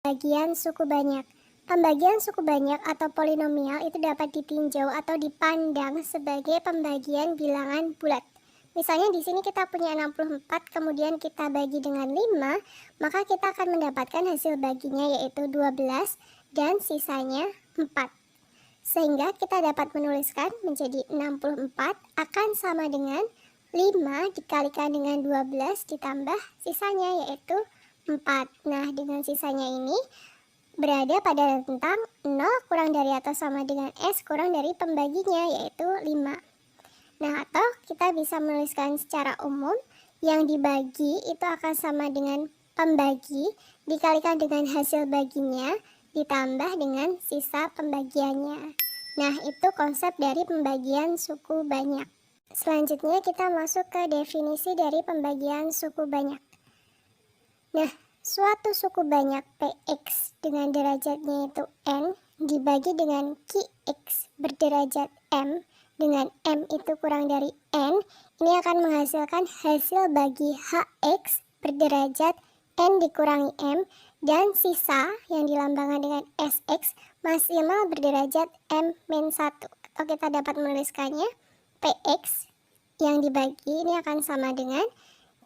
Pembagian suku banyak. Pembagian suku banyak atau polinomial itu dapat ditinjau atau dipandang sebagai pembagian bilangan bulat. Misalnya di sini kita punya 64, kemudian kita bagi dengan 5, maka kita akan mendapatkan hasil baginya yaitu 12 dan sisanya 4. Sehingga kita dapat menuliskan menjadi 64 akan sama dengan 5 dikalikan dengan 12 ditambah sisanya yaitu 4. Nah, dengan sisanya ini berada pada rentang 0 kurang dari atau sama dengan S kurang dari pembaginya yaitu 5. Nah, atau kita bisa menuliskan secara umum yang dibagi itu akan sama dengan pembagi dikalikan dengan hasil baginya ditambah dengan sisa pembagiannya. Nah, itu konsep dari pembagian suku banyak. Selanjutnya kita masuk ke definisi dari pembagian suku banyak. Nah, suatu suku banyak Px dengan derajatnya itu N dibagi dengan Qx berderajat M dengan M itu kurang dari N, ini akan menghasilkan hasil bagi Hx berderajat N dikurangi M dan sisa yang dilambangkan dengan Sx maksimal berderajat M-1. Atau kita dapat menuliskannya Px yang dibagi ini akan sama dengan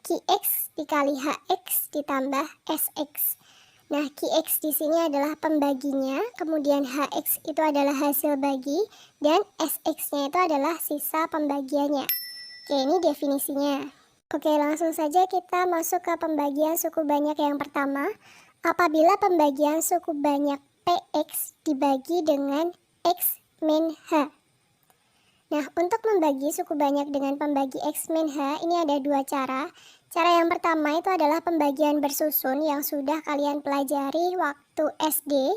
Qx dikali Hx ditambah Sx. Nah, Qx di sini adalah pembaginya, kemudian Hx itu adalah hasil bagi, dan Sx-nya itu adalah sisa pembagiannya. Oke, ini definisinya. Oke, langsung saja kita masuk ke pembagian suku banyak yang pertama. Apabila pembagian suku banyak Px dibagi dengan X min H. Nah, untuk membagi suku banyak dengan pembagi X min H, ini ada dua cara. Cara yang pertama itu adalah pembagian bersusun yang sudah kalian pelajari waktu SD.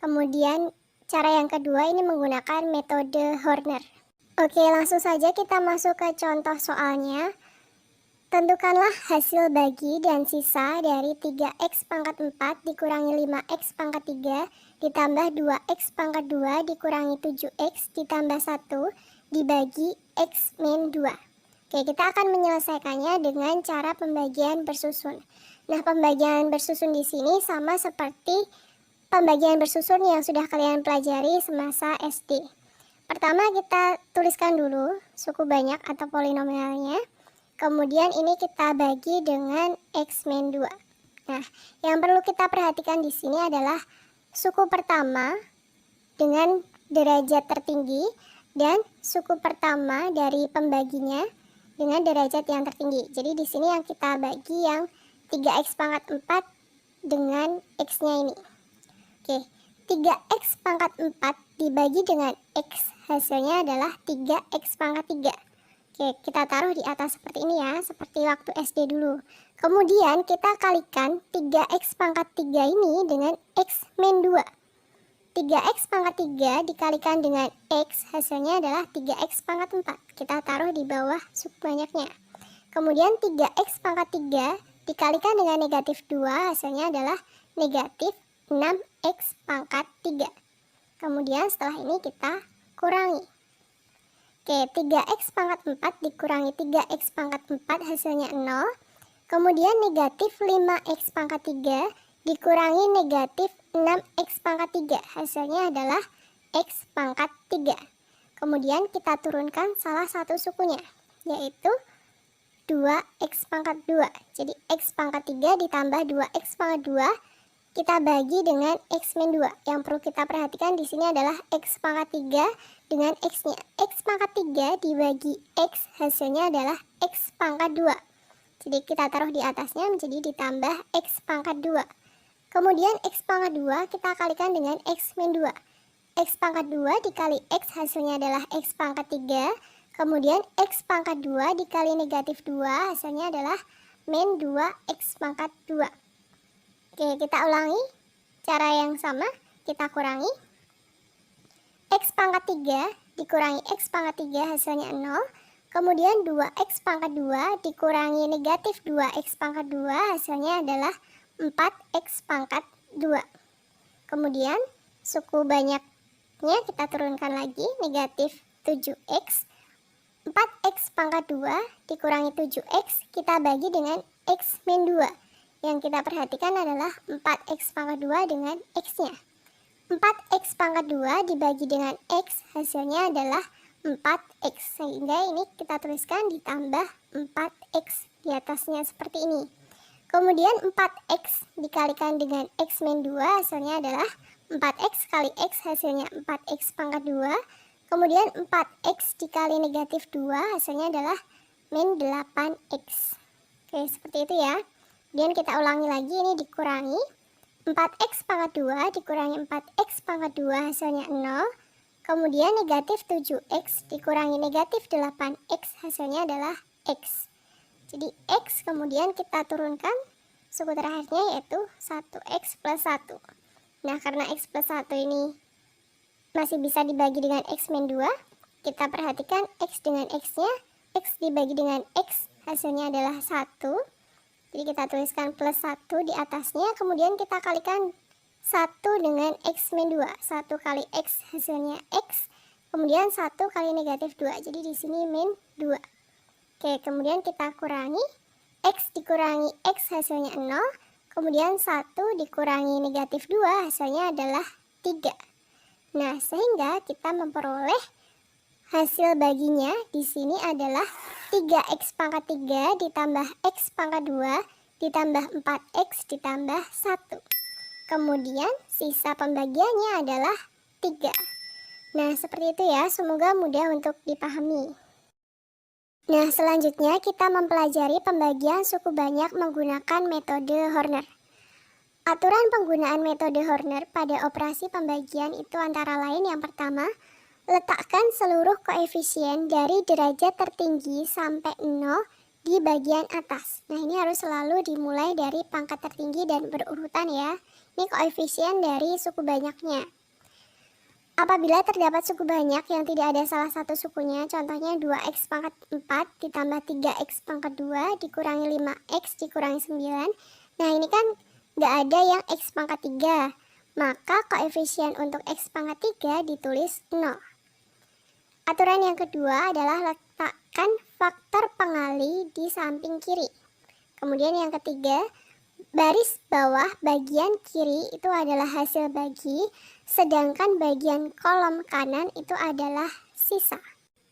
Kemudian cara yang kedua ini menggunakan metode Horner. Oke, langsung saja kita masuk ke contoh soalnya. Tentukanlah hasil bagi dan sisa dari 3x pangkat 4 dikurangi 5x pangkat 3 ditambah 2x pangkat 2 dikurangi 7x ditambah 1 dibagi X min 2. Oke, kita akan menyelesaikannya dengan cara pembagian bersusun. Nah, pembagian bersusun di sini sama seperti pembagian bersusun yang sudah kalian pelajari semasa SD. Pertama kita tuliskan dulu suku banyak atau polinomialnya. Kemudian ini kita bagi dengan X min 2. Nah, yang perlu kita perhatikan di sini adalah suku pertama dengan derajat tertinggi dan suku pertama dari pembaginya dengan derajat yang tertinggi. Jadi di sini yang kita bagi yang 3x pangkat 4 dengan x-nya ini. Oke, 3x pangkat 4 dibagi dengan x, hasilnya adalah 3x pangkat 3. Oke, kita taruh di atas seperti ini ya, seperti waktu SD dulu. Kemudian kita kalikan 3x pangkat 3 ini dengan x min 2. 3x pangkat 3 dikalikan dengan x, hasilnya adalah 3x pangkat 4. Kita taruh di bawah suku banyaknya. Kemudian 3x pangkat 3 dikalikan dengan negatif 2, hasilnya adalah negatif 6x pangkat 3. Kemudian setelah ini kita kurangi. Oke, 3x pangkat 4 dikurangi 3x pangkat 4 hasilnya 0. Kemudian negatif 5x pangkat 3 dikurangi negatif 6x pangkat 3, hasilnya adalah x pangkat 3. Kemudian kita turunkan salah satu sukunya, yaitu 2x pangkat 2. Jadi x pangkat 3 ditambah 2x pangkat 2, kita bagi dengan x min 2. Yang perlu kita perhatikan di sini adalah x pangkat 3 dengan x-nya. X pangkat 3 dibagi x, hasilnya adalah x pangkat 2. Jadi kita taruh di atasnya menjadi ditambah x pangkat 2. Kemudian x pangkat 2 kita kalikan dengan x min 2. X pangkat 2 dikali x hasilnya adalah x pangkat 3. Kemudian x pangkat 2 dikali negatif 2 hasilnya adalah min 2x pangkat 2. Oke, kita ulangi. Cara yang sama, kita kurangi. X pangkat 3 dikurangi x pangkat 3 hasilnya 0. Kemudian 2x pangkat 2 dikurangi negatif 2x pangkat 2 hasilnya adalah 4x pangkat 2. Kemudian suku banyaknya kita turunkan lagi, negatif 7x. 4x pangkat 2 dikurangi 7x kita bagi dengan x min 2. Yang kita perhatikan adalah 4x pangkat 2 dengan x-nya. 4x pangkat 2 dibagi dengan x, hasilnya adalah 4x. Sehingga ini kita tuliskan ditambah 4x di atasnya seperti ini. Kemudian 4x dikalikan dengan x min 2, hasilnya adalah 4x kali x, hasilnya 4x pangkat 2. Kemudian 4x dikali negatif 2, hasilnya adalah min 8x. Oke, seperti itu ya. Kemudian kita ulangi lagi, ini dikurangi 4x pangkat 2 dikurangi 4x pangkat 2, hasilnya 0. Kemudian negatif 7x dikurangi negatif 8x, hasilnya adalah x. Jadi x kemudian kita turunkan suku terakhirnya yaitu 1x plus 1. Nah, karena x plus 1 ini masih bisa dibagi dengan x min 2, kita perhatikan x dengan x-nya, x dibagi dengan x, hasilnya adalah 1. Jadi kita tuliskan plus 1 di atasnya, kemudian kita kalikan 1 dengan x min 2. 1 kali x hasilnya x, kemudian 1 kali negatif 2. Jadi di sini min 2. Oke, kemudian kita kurangi. X dikurangi x hasilnya 0. Kemudian 1 dikurangi negatif 2 hasilnya adalah 3. Nah, sehingga kita memperoleh hasil baginya di sini adalah 3x pangkat 3 ditambah x pangkat 2 ditambah 4x ditambah 1. Kemudian sisa pembagiannya adalah 3. Nah, seperti itu ya, semoga mudah untuk dipahami. Nah, selanjutnya kita mempelajari pembagian suku banyak menggunakan metode Horner. Aturan penggunaan metode Horner pada operasi pembagian itu antara lain yang pertama, letakkan seluruh koefisien dari derajat tertinggi sampai 0 di bagian atas. Nah, ini harus selalu dimulai dari pangkat tertinggi dan berurutan ya. Ini koefisien dari suku banyaknya. Apabila terdapat suku banyak yang tidak ada salah satu sukunya, contohnya 2x pangkat 4 ditambah 3x pangkat 2 dikurangi 5x dikurangi 9. Nah, ini kan nggak ada yang x pangkat 3. Maka koefisien untuk x pangkat 3 ditulis 0. Aturan yang kedua adalah letakkan faktor pengali di samping kiri. Kemudian yang ketiga, baris bawah bagian kiri itu adalah hasil bagi, sedangkan bagian kolom kanan itu adalah sisa.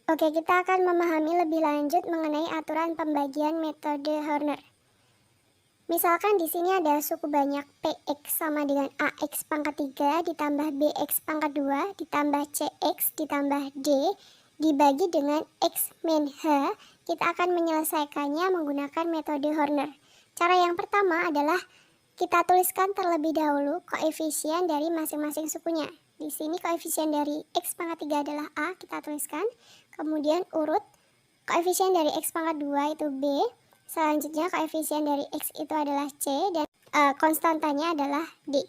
Oke, kita akan memahami lebih lanjut mengenai aturan pembagian metode Horner. Misalkan di sini ada suku banyak px sama dengan ax pangkat 3 ditambah bx pangkat 2 ditambah cx ditambah d dibagi dengan x min h. Kita akan menyelesaikannya menggunakan metode Horner. Cara yang pertama adalah kita tuliskan terlebih dahulu koefisien dari masing-masing sukunya. Di sini koefisien dari x pangkat 3 adalah a, kita tuliskan. Kemudian urut koefisien dari x pangkat 2 itu b. Selanjutnya koefisien dari x itu adalah c dan konstantanya adalah d.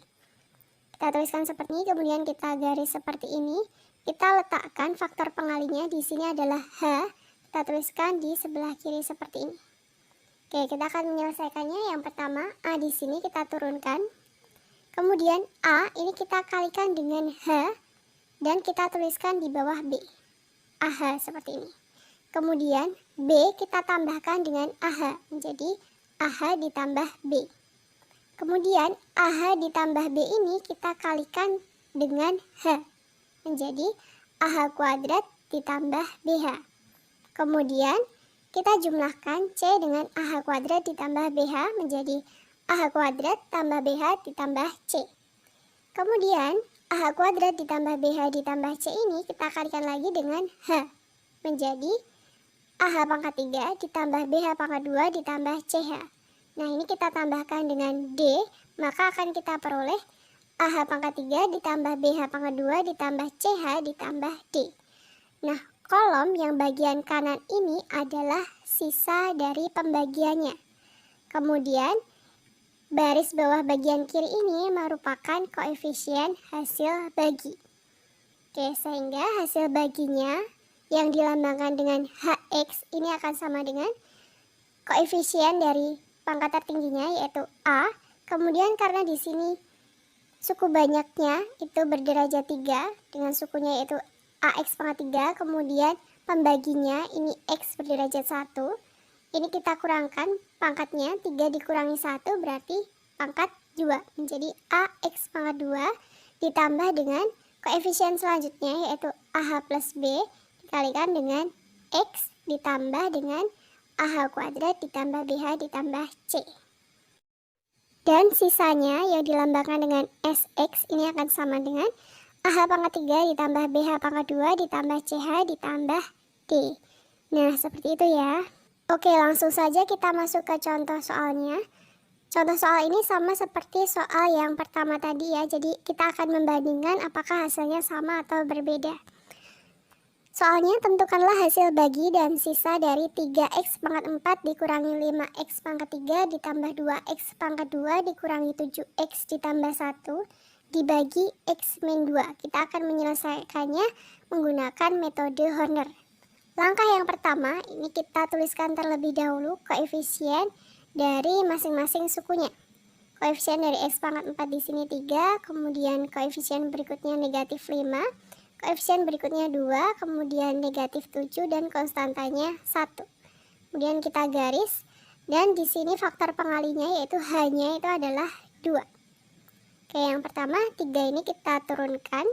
Kita tuliskan seperti ini, kemudian kita garis seperti ini. Kita letakkan faktor pengalinya di sini adalah h. Kita tuliskan di sebelah kiri seperti ini. Oke, kita akan menyelesaikannya. Yang pertama a di sini kita turunkan. Kemudian a ini kita kalikan dengan h dan kita tuliskan di bawah b. ah seperti ini. Kemudian B kita tambahkan dengan AH menjadi AH ditambah B. Kemudian AH ditambah B ini kita kalikan dengan H menjadi AH kuadrat ditambah BH. Kemudian kita jumlahkan C dengan AH kuadrat ditambah BH menjadi AH kuadrat tambah BH ditambah C. Kemudian AH kuadrat ditambah BH ditambah C ini kita kalikan lagi dengan H menjadi AH pangkat 3 ditambah BH pangkat 2 ditambah CH. Nah, ini kita tambahkan dengan D, maka akan kita peroleh AH pangkat 3 ditambah BH pangkat 2 ditambah CH ditambah D. Nah, kolom yang bagian kanan ini adalah sisa dari pembagiannya. Kemudian, baris bawah bagian kiri ini merupakan koefisien hasil bagi. Oke, sehingga hasil baginya yang dilambangkan dengan HX ini akan sama dengan koefisien dari pangkat tertingginya yaitu A. Kemudian karena di sini suku banyaknya itu berderajat 3 dengan sukunya yaitu AX pangkat 3, kemudian pembaginya ini X berderajat 1. Ini kita kurangkan pangkatnya, 3 dikurangi 1 berarti pangkat 2. Menjadi AX pangkat 2 ditambah dengan koefisien selanjutnya yaitu AH plus B dikalikan dengan X ditambah dengan AH kuadrat ditambah BH ditambah C. Dan sisanya yang dilambangkan dengan SX ini akan sama dengan AH pangkat 3 ditambah BH pangkat 2 ditambah CH ditambah D. Nah, seperti itu ya. Oke, langsung saja kita masuk ke contoh soalnya. Contoh soal ini sama seperti soal yang pertama tadi ya. Jadi kita akan membandingkan apakah hasilnya sama atau berbeda. Soalnya tentukanlah hasil bagi dan sisa dari 3x pangkat 4 dikurangi 5x pangkat 3 ditambah 2x pangkat 2 dikurangi 7x ditambah 1 dibagi x min 2. Kita akan menyelesaikannya menggunakan metode Horner. Langkah yang pertama, ini kita tuliskan terlebih dahulu koefisien dari masing-masing sukunya. Koefisien dari x pangkat 4 di sini 3, kemudian koefisien berikutnya negatif 5, koefisien berikutnya 2, kemudian negatif 7, dan konstantanya 1. Kemudian kita garis, dan di sini faktor pengalinya yaitu hanya itu adalah 2. Oke, yang pertama 3 ini kita turunkan.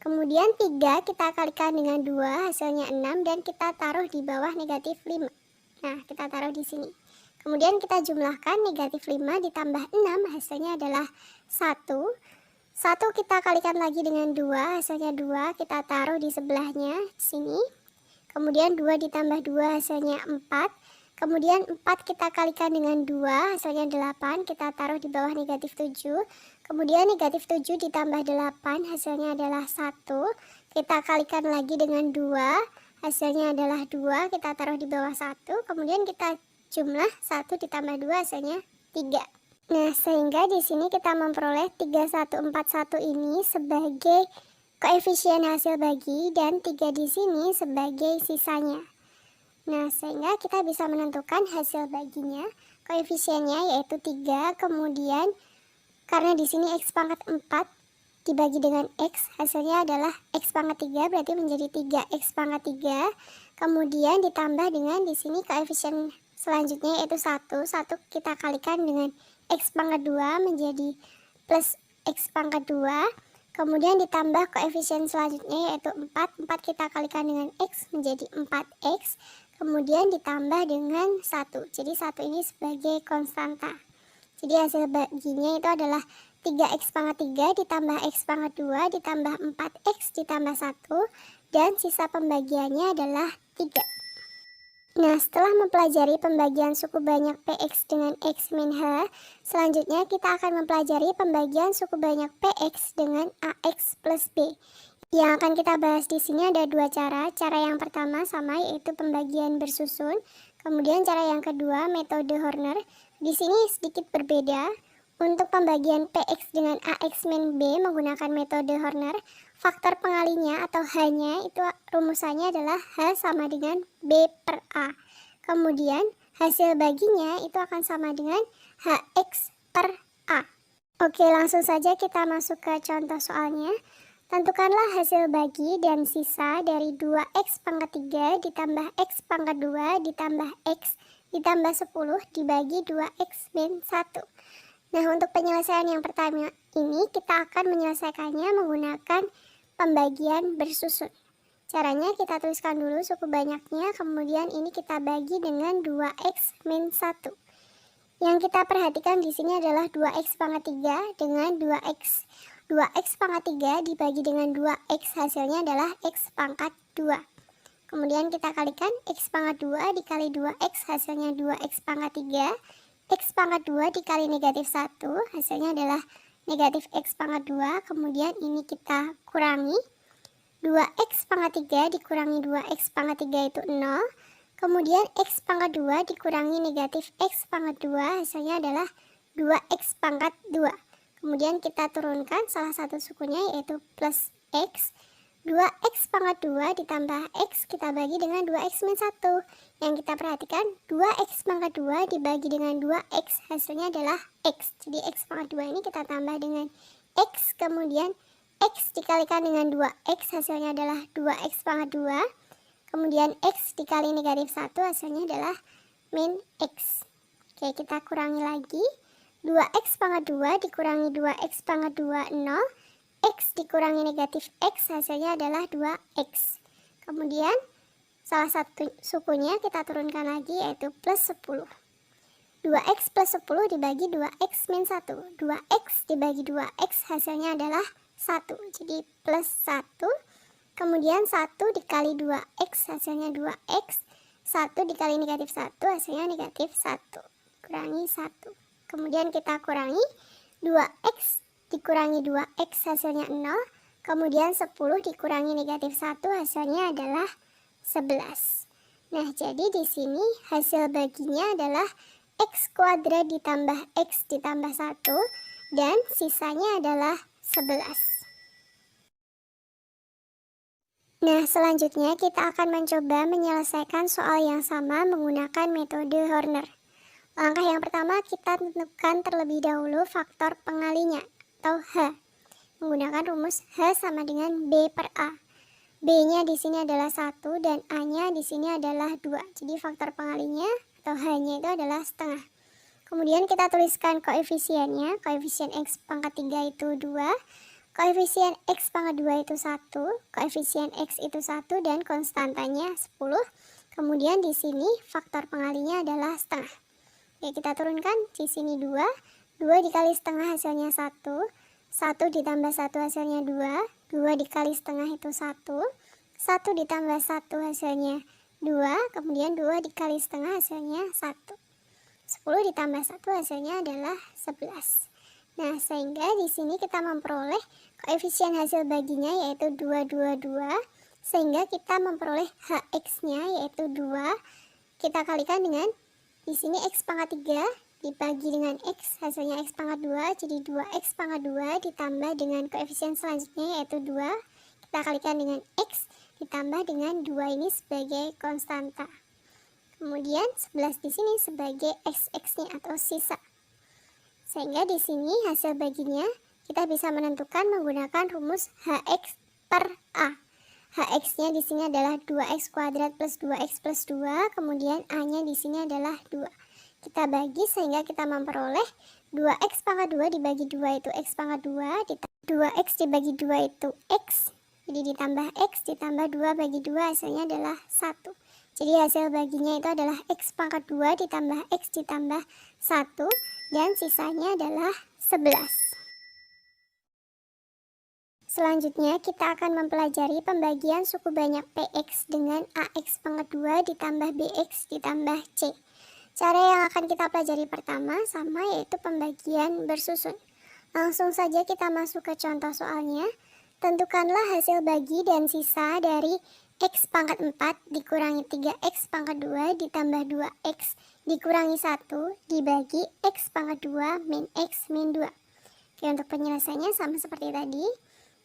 Kemudian 3 kita kalikan dengan 2, hasilnya 6, dan kita taruh di bawah negatif 5. Nah, kita taruh di sini. Kemudian kita jumlahkan negatif 5 ditambah 6, hasilnya adalah 1. 1 kita kalikan lagi dengan 2, hasilnya 2, kita taruh di sebelahnya, sini. Kemudian 2 ditambah 2, hasilnya 4. Kemudian 4 kita kalikan dengan 2, hasilnya 8, kita taruh di bawah negatif 7. Kemudian negatif 7 ditambah 8, hasilnya adalah 1. Kita kalikan lagi dengan 2, hasilnya adalah 2, kita taruh di bawah 1. Kemudian kita jumlah 1 ditambah 2, hasilnya 3. Nah, sehingga di sini kita memperoleh 3141 ini sebagai koefisien hasil bagi dan 3 di sini sebagai sisanya. Nah, sehingga kita bisa menentukan hasil baginya, koefisiennya yaitu 3, kemudian karena di sini x pangkat 4 dibagi dengan x, hasilnya adalah x pangkat 3, berarti menjadi 3x pangkat 3. Kemudian ditambah dengan di sini koefisien selanjutnya yaitu 1. 1 kita kalikan dengan x pangkat 2 menjadi plus x pangkat 2. Kemudian ditambah koefisien selanjutnya yaitu 4. 4 kita kalikan dengan x menjadi 4x. Kemudian ditambah dengan 1. Jadi 1 ini sebagai konstanta. Jadi hasil baginya itu adalah 3x pangkat 3 ditambah x pangkat 2 ditambah 4x ditambah 1. Dan sisa pembagiannya adalah 3. Nah, setelah mempelajari pembagian suku banyak px dengan x min h, selanjutnya kita akan mempelajari pembagian suku banyak px dengan ax plus b. Yang akan kita bahas di sini ada dua cara. Cara yang pertama sama yaitu pembagian bersusun. Kemudian cara yang kedua metode Horner. Di sini sedikit berbeda. Untuk pembagian px dengan ax min b menggunakan metode Horner, faktor pengalinya atau h-nya itu rumusannya adalah h sama dengan b per a. Kemudian hasil baginya itu akan sama dengan hx per a. Oke, langsung saja kita masuk ke contoh soalnya. Tentukanlah hasil bagi dan sisa dari 2x pangkat 3 ditambah x pangkat 2 ditambah x ditambah 10 dibagi 2x min 1. Nah, untuk penyelesaian yang pertama ini kita akan menyelesaikannya menggunakan pembagian bersusun. Caranya kita tuliskan dulu suku banyaknya, kemudian ini kita bagi dengan 2x min 1. Yang kita perhatikan di sini adalah 2x pangkat 3 dengan 2x. 2x pangkat 3 dibagi dengan 2x, hasilnya adalah x pangkat 2. Kemudian kita kalikan x pangkat 2 dikali 2x, hasilnya 2x pangkat 3. X pangkat 2 dikali negatif 1, hasilnya adalah negatif x pangkat 2. Kemudian ini kita kurangi. 2x pangkat 3 dikurangi 2x pangkat 3 itu 0. Kemudian x pangkat 2 dikurangi negatif x pangkat 2, hasilnya adalah 2x pangkat 2. Kemudian kita turunkan salah satu sukunya yaitu plus x. 2x pangkat 2 ditambah x kita bagi dengan 2x min 1. Yang kita perhatikan 2x pangkat 2 dibagi dengan 2x, hasilnya adalah x. Jadi x pangkat 2 ini kita tambah dengan x, kemudian x dikalikan dengan 2x, hasilnya adalah 2x pangkat 2. Kemudian x dikali negatif 1, hasilnya adalah min X. Oke, kita kurangi lagi. 2X pangkat 2 dikurangi 2X pangkat 2, 0. X dikurangi negatif X, hasilnya adalah 2X. Kemudian salah satu sukunya kita turunkan lagi, yaitu plus 10. 2X plus 10 dibagi 2X min 1. 2X dibagi 2X, hasilnya adalah 1. Jadi plus 1. Kemudian 1 dikali 2X, hasilnya 2X. 1 dikali negatif 1, hasilnya negatif 1. Kurangi 1. Kemudian kita kurangi 2X dikurangi 2X, hasilnya 0. Kemudian 10 dikurangi negatif 1, hasilnya adalah 11. Nah, jadi di sini hasil baginya adalah X kuadrat ditambah X ditambah 1, dan sisanya adalah 11. Nah, selanjutnya kita akan mencoba menyelesaikan soal yang sama menggunakan metode Horner. Langkah yang pertama, kita tentukan terlebih dahulu faktor pengalinya atau H. Menggunakan rumus H sama dengan B per A. B-nya di sini adalah 1 dan A-nya di sini adalah 2. Jadi faktor pengalinya atau H-nya itu adalah setengah. Kemudian kita tuliskan koefisiennya. Koefisien X pangkat 3 itu 2. Koefisien X pangkat 2 itu 1. Koefisien X itu 1 dan konstantanya 10. Kemudian di sini faktor pengalinya adalah setengah. Oke, kita turunkan di sini 2. 2 dikali setengah hasilnya 1. 1 ditambah 1 hasilnya 2. 2 dikali setengah itu 1. 1 ditambah 1 hasilnya 2. Kemudian 2 dikali setengah hasilnya 1. 10 ditambah 1 hasilnya adalah 11. Nah, sehingga di sini kita memperoleh koefisien hasil baginya yaitu 222. Sehingga kita memperoleh HX-nya yaitu 2. Kita kalikan dengan di sini X pangkat 3 dibagi dengan X, hasilnya X pangkat 2, jadi 2X pangkat 2 ditambah dengan koefisien selanjutnya yaitu 2. Kita kalikan dengan X ditambah dengan 2 ini sebagai konstanta. Kemudian 11 di sini sebagai XX-nya atau sisa. Sehingga di sini hasil baginya kita bisa menentukan menggunakan rumus HX per A. HX-nya di sini adalah 2X kuadrat plus 2X plus 2, kemudian A-nya di sini adalah 2. Kita bagi sehingga kita memperoleh 2X pangkat 2 dibagi 2 itu X pangkat 2, 2X dibagi 2 itu X, jadi ditambah X ditambah 2 bagi 2 hasilnya adalah 1. Jadi hasil baginya itu adalah X pangkat 2 ditambah X ditambah 1, dan sisanya adalah 11. Selanjutnya kita akan mempelajari pembagian suku banyak PX dengan AX pangkat 2 ditambah BX ditambah C. Cara yang akan kita pelajari pertama sama, yaitu pembagian bersusun. Langsung saja kita masuk ke contoh soalnya. Tentukanlah hasil bagi dan sisa dari X pangkat 4 dikurangi 3X pangkat 2 ditambah 2X dikurangi 1 dibagi X pangkat 2 min X min 2. Oke, untuk penyelesaiannya sama seperti tadi.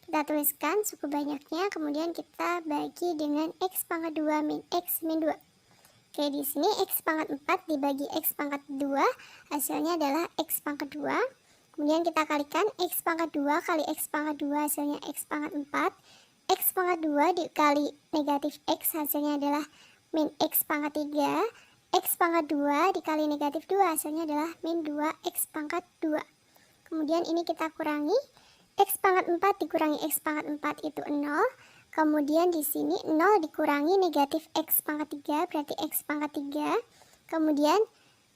Kita tuliskan suku banyaknya, kemudian kita bagi dengan X pangkat 2 min X min 2. Oke, di sini X pangkat 4 dibagi X pangkat 2, hasilnya adalah X pangkat 2. Kemudian kita kalikan X pangkat 2 kali X pangkat 2, hasilnya X pangkat 4. X pangkat 2 dikali negatif X, hasilnya adalah min X pangkat 3. X pangkat 2 dikali negatif 2, hasilnya adalah min 2X pangkat 2. Kemudian ini kita kurangi. X pangkat 4 dikurangi X pangkat 4 itu 0. Kemudian di sini 0 dikurangi negatif X pangkat 3 berarti X pangkat 3. Kemudian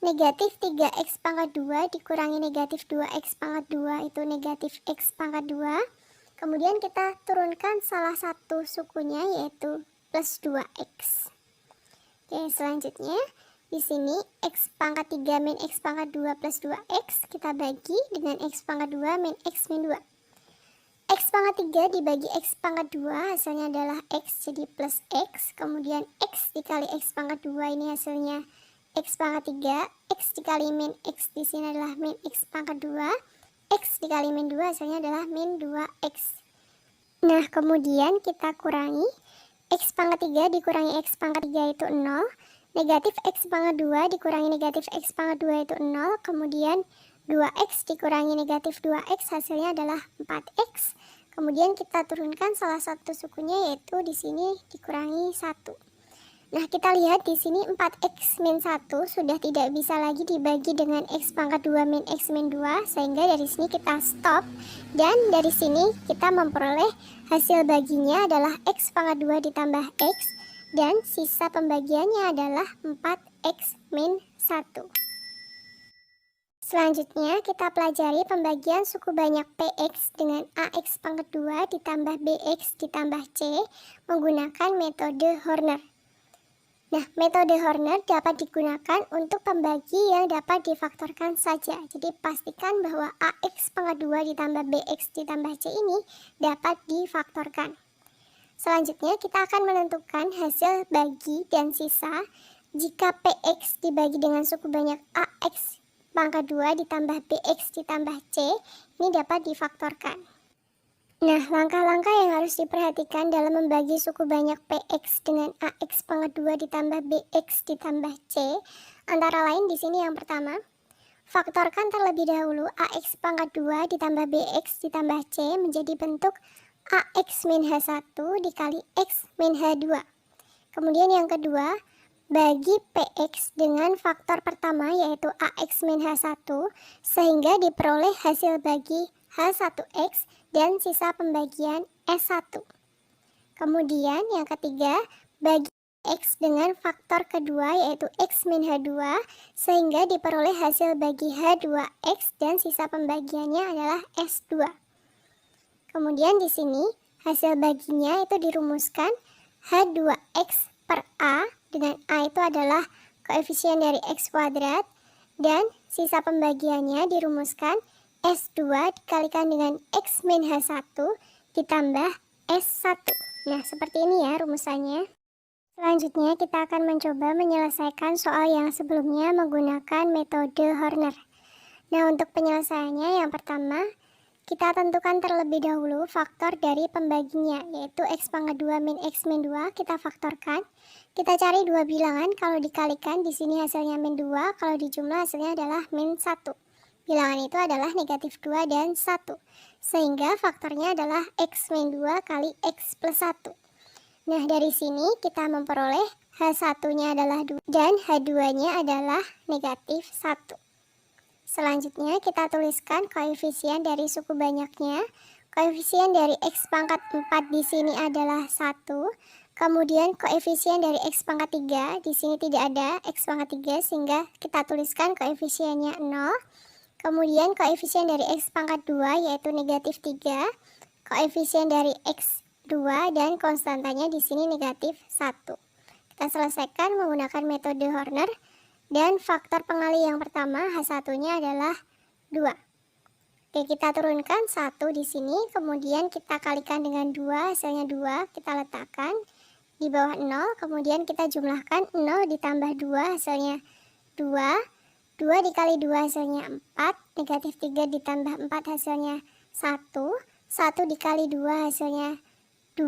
negatif 3X pangkat 2 dikurangi negatif 2X pangkat 2 itu negatif X pangkat 2. Kemudian kita turunkan salah satu sukunya yaitu plus 2X. Oke, selanjutnya di sini X pangkat 3 min X pangkat 2 plus 2X kita bagi dengan X pangkat 2 min X min 2. X pangkat 3 dibagi X pangkat 2 hasilnya adalah X, jadi plus X. Kemudian X dikali X pangkat 2 ini hasilnya X pangkat 3. X dikali min X di sini adalah min X pangkat 2. X dikali min 2 hasilnya adalah min 2X. Nah, kemudian kita kurangi. X pangkat 3 dikurangi X pangkat 3 itu 0. Negatif X pangkat 2 dikurangi negatif X pangkat 2 itu 0. Kemudian 2X dikurangi negatif 2X hasilnya adalah 4X. Kemudian kita turunkan salah satu sukunya yaitu di sini dikurangi 1. Nah, kita lihat di sini 4x min 1 sudah tidak bisa lagi dibagi dengan x pangkat 2 min x min 2, sehingga dari sini kita stop. Dan dari sini kita memperoleh hasil baginya adalah x pangkat 2 ditambah x, dan sisa pembagiannya adalah 4x min 1. Selanjutnya kita pelajari pembagian suku banyak px dengan ax pangkat 2 ditambah bx ditambah c menggunakan metode Horner. Nah, metode Horner dapat digunakan untuk pembagi yang dapat difaktorkan saja. Jadi pastikan bahwa ax pangkat 2 ditambah bx ditambah c ini dapat difaktorkan. Selanjutnya kita akan menentukan hasil bagi dan sisa jika px dibagi dengan suku banyak ax pangkat 2 ditambah bx ditambah c ini dapat difaktorkan. Nah, langkah-langkah yang harus diperhatikan dalam membagi suku banyak px dengan ax pangkat 2 ditambah bx ditambah c antara lain di sini yang pertama, faktorkan terlebih dahulu ax pangkat 2 ditambah bx ditambah c menjadi bentuk ax min h1 dikali x min h2. Kemudian yang kedua, bagi px dengan faktor pertama yaitu ax min h1 sehingga diperoleh hasil bagi h1x dan sisa pembagian S1. Kemudian yang ketiga, bagi X dengan faktor kedua yaitu X min H2 sehingga diperoleh hasil bagi H2X dan sisa pembagiannya adalah S2. Kemudian di sini hasil baginya itu dirumuskan H2X per A, dengan A itu adalah koefisien dari X kuadrat, dan sisa pembagiannya dirumuskan S2 dikalikan dengan X min H1 ditambah S1. Nah, seperti ini ya rumusannya. Selanjutnya kita akan mencoba menyelesaikan soal yang sebelumnya menggunakan metode Horner. Nah, untuk penyelesaiannya yang pertama, kita tentukan terlebih dahulu faktor dari pembaginya, yaitu X pangkat 2 min X min 2, kita faktorkan. Kita cari dua bilangan, kalau dikalikan di sini hasilnya min 2, kalau dijumlah hasilnya adalah min 1. Bilangan itu adalah negatif 2 dan 1, sehingga faktornya adalah X min 2 kali X plus 1. Nah, dari sini kita memperoleh H1-nya adalah 2 dan H2-nya adalah negatif 1. Selanjutnya kita tuliskan koefisien dari suku banyaknya. Koefisien dari X pangkat 4 di sini adalah 1. Kemudian koefisien dari X pangkat 3 di sini tidak ada X pangkat 3 sehingga kita tuliskan koefisiennya 0. Kemudian koefisien dari X pangkat 2 yaitu negatif 3, koefisien dari X2 dan konstantanya di sini negatif 1. Kita selesaikan menggunakan metode Horner dan faktor pengali yang pertama H1-nya adalah 2. Oke, kita turunkan 1 di sini, kemudian kita kalikan dengan 2, hasilnya 2, kita letakkan di bawah 0, kemudian kita jumlahkan 0 ditambah 2 hasilnya 2. 2 dikali 2 hasilnya 4, negatif 3 ditambah 4 hasilnya 1, 1 dikali 2 hasilnya 2,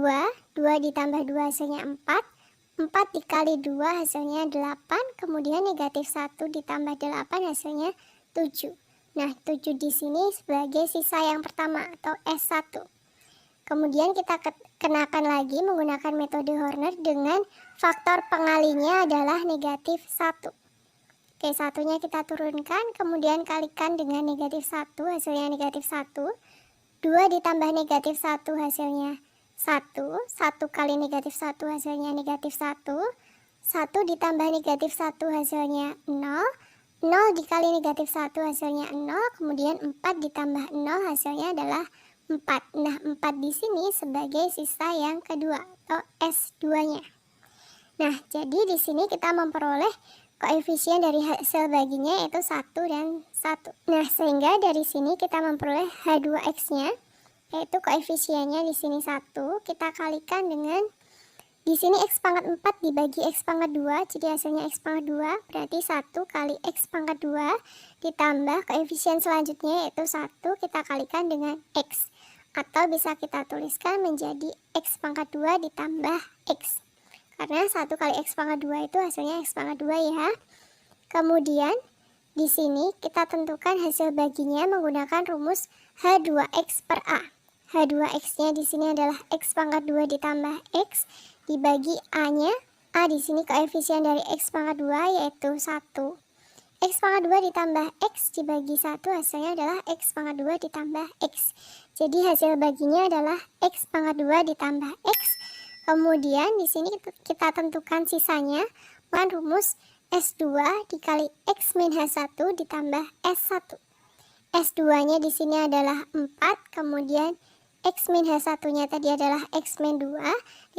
2 ditambah 2 hasilnya 4, 4 dikali 2 hasilnya 8, kemudian negatif 1 ditambah 8 hasilnya 7. Nah, 7 di sini sebagai sisa yang pertama atau S1. Kemudian kita kenakan lagi menggunakan metode Horner dengan faktor pengalinya adalah negatif 1. Oke, satunya kita turunkan, kemudian kalikan dengan negatif 1, hasilnya negatif 1. 2 ditambah negatif 1 hasilnya 1. 1 kali negatif 1 hasilnya negatif 1. 1 ditambah negatif 1 hasilnya 0. 0 dikali negatif 1 hasilnya 0. Kemudian 4 ditambah 0 hasilnya adalah 4. Nah, 4 di sini sebagai sisa yang kedua atau S2-nya. Nah, jadi di sini kita memperoleh koefisien dari hasil baginya yaitu 1 dan 1. Nah, sehingga dari sini kita memperoleh H2X-nya yaitu koefisiennya di sini 1. Kita kalikan dengan di sini X pangkat 4 dibagi X pangkat 2, jadi hasilnya X pangkat 2 berarti 1 kali X pangkat 2 ditambah koefisien selanjutnya yaitu 1, kita kalikan dengan X. Atau bisa kita tuliskan menjadi X pangkat 2 ditambah X. Karena 1 kali X pangkat 2 itu hasilnya X pangkat 2 ya. Kemudian di sini kita tentukan hasil baginya menggunakan rumus H2X per A. H2X-nya di sini adalah X pangkat 2 ditambah X dibagi A-nya. A di sini koefisien dari X pangkat 2 yaitu 1. X pangkat 2 ditambah X dibagi 1 hasilnya adalah X pangkat 2 ditambah X. Jadi hasil baginya adalah X pangkat 2 ditambah X. Kemudian di sini kita tentukan sisanya dengan rumus S2 dikali X min H1 ditambah S1. S2-nya di sini adalah 4, kemudian X min H1-nya tadi adalah X min 2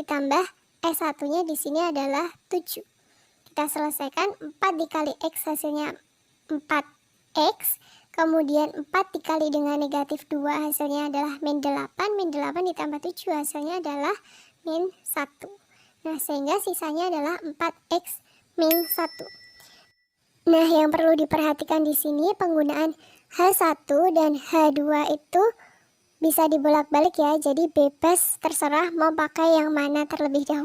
ditambah S1-nya di sini adalah 7. Kita selesaikan 4 dikali X hasilnya 4X. Kemudian 4 dikali dengan negatif 2 hasilnya adalah min 8. Min 8 ditambah 7 hasilnya adalah min 1. Nah, sehingga sisanya adalah 4X min 1. Nah, yang perlu diperhatikan di sini penggunaan H1 dan H2 itu bisa dibolak-balik ya. Jadi bebas terserah mau pakai yang mana terlebih dahulu.